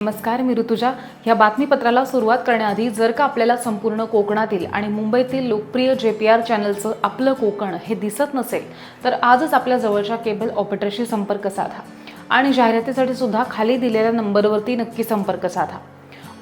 नमस्कार, मी ऋतुजा. या बातमीपत्राला सुरुवात करण्याआधी जर का आपल्याला संपूर्ण कोकणातील आणि मुंबईतील लोकप्रिय JPR चॅनलचं आपलं कोकण हे दिसत नसेल तर आजच आपल्या जवळच्या केबल ऑपरेटरशी संपर्क साधा आणि जाहिरातीसाठी सुद्धा खाली दिलेल्या नंबरवरती नक्की संपर्क साधा.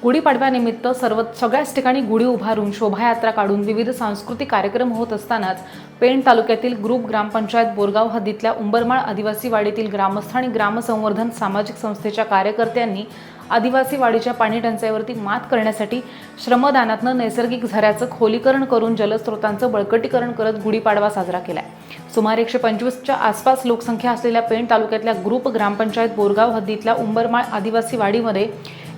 गुढीपाडव्यानिमित्त सगळ्याच ठिकाणी गुढी उभारून शोभायात्रा काढून विविध सांस्कृतिक कार्यक्रम होत असतानाच पेण तालुक्यातील ग्रुप ग्रामपंचायत बोरगाव हद्दीतल्या उंबरमाळ आदिवासी वाडीतील ग्रामस्थ आणि ग्रामसंवर्धन सामाजिक संस्थेच्या कार्यकर्त्यांनी आदिवासी वाडीच्या पाणी टंचाईवरती मात करण्यासाठी श्रमदानातनं नैसर्गिक झऱ्याचं खोलीकरण करून जलस्रोतांचं बळकटीकरण करत गुढीपाडवा साजरा केलाय. सुमारे 125च्या आसपास लोकसंख्या असलेल्या पेण तालुक्यातल्या ग्रुप ग्रामपंचायत बोरगाव हद्दीतल्या उंबरमाळ आदिवासी वाडीमध्ये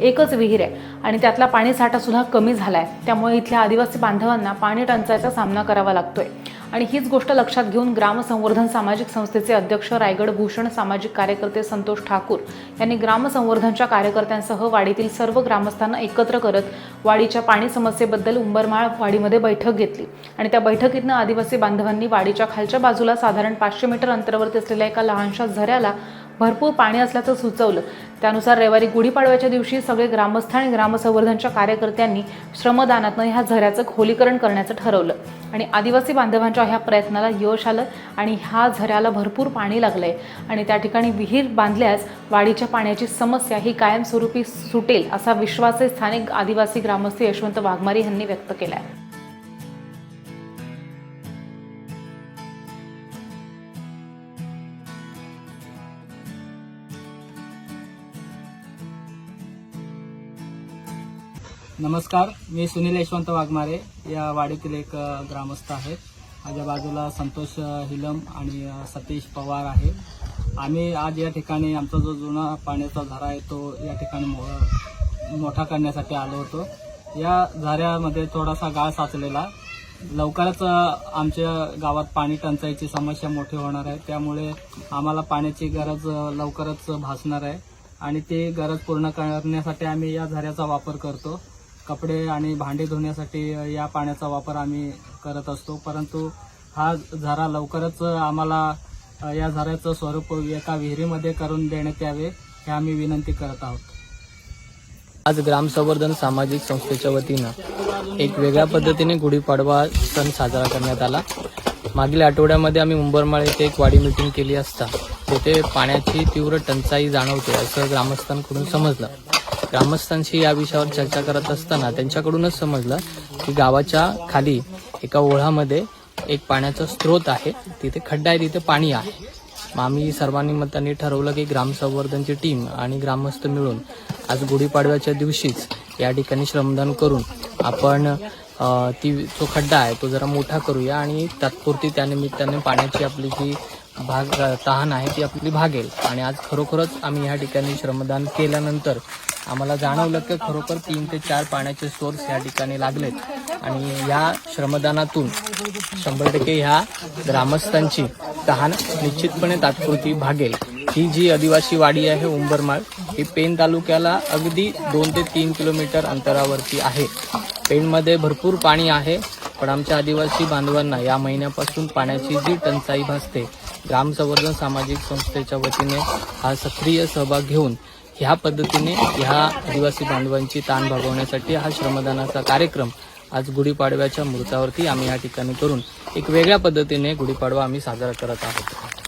एकच विहीर आहे आणि त्यातला पाणीसाठा सुद्धा कमी झालाय. त्यामुळे इथल्या आदिवासी बांधवांना पाणी टंचाईचा सामना करावा लागतोय आणि हीच गोष्ट लक्षात घेऊन ग्रामसंवर्धन सामाजिक संस्थेचे अध्यक्ष रायगड भूषण, सामाजिक कार्यकर्ते संतोष ठाकूर यांनी ग्रामसंवर्धनच्या कार्यकर्त्यांसह वाडीतील सर्व ग्रामस्थांना एकत्र करत वाडीच्या पाणी समस्येबद्दल उंबरमाळ वाडीमध्ये बैठक घेतली आणि त्या बैठकीतनं आदिवासी बांधवांनी वाडीच्या खालच्या बाजूला साधारण 500 मीटर अंतरावरती असलेल्या एका लहानशा झऱ्याला भरपूर पाणी असल्याचं सुचवलं. त्यानुसार रविवारी गुढीपाडव्याच्या दिवशी सगळे ग्रामस्थ आणि ग्रामसंवर्धनच्या कार्यकर्त्यांनी श्रमदानातनं ह्या झऱ्याचं खोलीकरण करण्याचं ठरवलं आणि आदिवासी बांधवांच्या ह्या प्रयत्नाला यश आलं आणि ह्या झऱ्याला भरपूर पाणी लागलंय आणि त्या ठिकाणी विहीर बांधल्यास वाडीच्या पाण्याची समस्या ही कायमस्वरूपी सुटेल असा विश्वास स्थानिक आदिवासी ग्रामस्थ यशवंत वाघमारे यांनी व्यक्त केला आहे. नमस्कार, मी सुनील यशवंत वाघमारे या वाडीतील एक ग्रामस्थ आहे. माझ्या बाजूला संतोष हिलम आणि सतीश पवार आहे. आम्ही आज या ठिकाणी आमचा जो जुना पाण्याचा झरा आहे तो या ठिकाणी मोठा करण्यासाठी आलो होतो. या झऱ्यामध्ये थोडासा गाळ साचलेला, लवकरच आमच्या गावात पाणी टंचाईची समस्या मोठी होणार आहे. त्यामुळे आम्हाला पाण्याची गरज लवकरच भासणार आहे आणि ती गरज पूर्ण करण्यासाठी आम्ही या झऱ्याचा वापर करतो. कपडे आणि भांडी धुण्यासाठी या पाण्याचा वापर आम्ही करत असतो, परंतु हा झरा लवकरच आम्हाला या झऱ्याचं स्वरूप एका विहिरीमध्ये करून देण्यात यावे हे आम्ही विनंती करत आहोत. आज ग्रामसंवर्धन सामाजिक संस्थेच्या वतीनं एक वेगळ्या पद्धतीने गुढीपाडवा सण साजरा करण्यात आला. मागील आठवड्यामध्ये आम्ही उंबरमाळ येथे एक वाडी मीटिंग केली असता तेथे पाण्याची तीव्र टंचाई जाणवते असं ग्रामस्थांकडून समजलं. ग्रामस्थांशी या विषयावर चर्चा करत असताना त्यांच्याकडूनच समजलं की गावाच्या खाली एका ओढ्यामध्ये एक पाण्याचा स्रोत आहे, तिथे खड्डा आहे, तिथे पाणी आहे. मग आम्ही सर्वांनी मतांनी ठरवलं की ग्रामसंवर्धनची टीम आणि ग्रामस्थ मिळून आज गुढीपाडव्याच्या दिवशीच या ठिकाणी श्रमदान करून आपण जो खड्डा आहे तो जरा मोठा करूया आणि तात्पुरती त्यानिमित्ताने पाण्याची आपली जी तहान आहे ती आपली भागेल. आणि आज खरोखरच आम्ही या ठिकाणी श्रमदान केल्यानंतर आम्हाला जाणवलं की खरोखर 3 ते 4 पाण्याचे सोर्स या ठिकाणी लागलेत आणि या श्रमदानातून 100% ह्या ग्रामस्थांची तहान निश्चितपणे तात्पुरती भागेल. ही जी आदिवासी वाडी आहे उंबरमाळ ही पेण तालुक्याला अगदी 2 ते 3 किलोमीटर अंतरावरती आहे. पेणमध्ये भरपूर पाणी आहे, पण आमच्या आदिवासी बांधवांना या महिन्यापासून पाण्याची जी टंचाई भासते, ग्रामसंवर्धन सामाजिक संस्थेच्या वतीने हा सक्रिय सहभाग घेऊन ह्या पद्धतीने ह्या आदिवासी बांधवांची ताण भागवण्यासाठी हा श्रमदानाचा कार्यक्रम आज गुढीपाडव्याच्या मुहूर्तावरती आम्ही या ठिकाणी करून एक वेगळ्या पद्धतीने गुढीपाडवा आम्ही साजरा करत आहोत.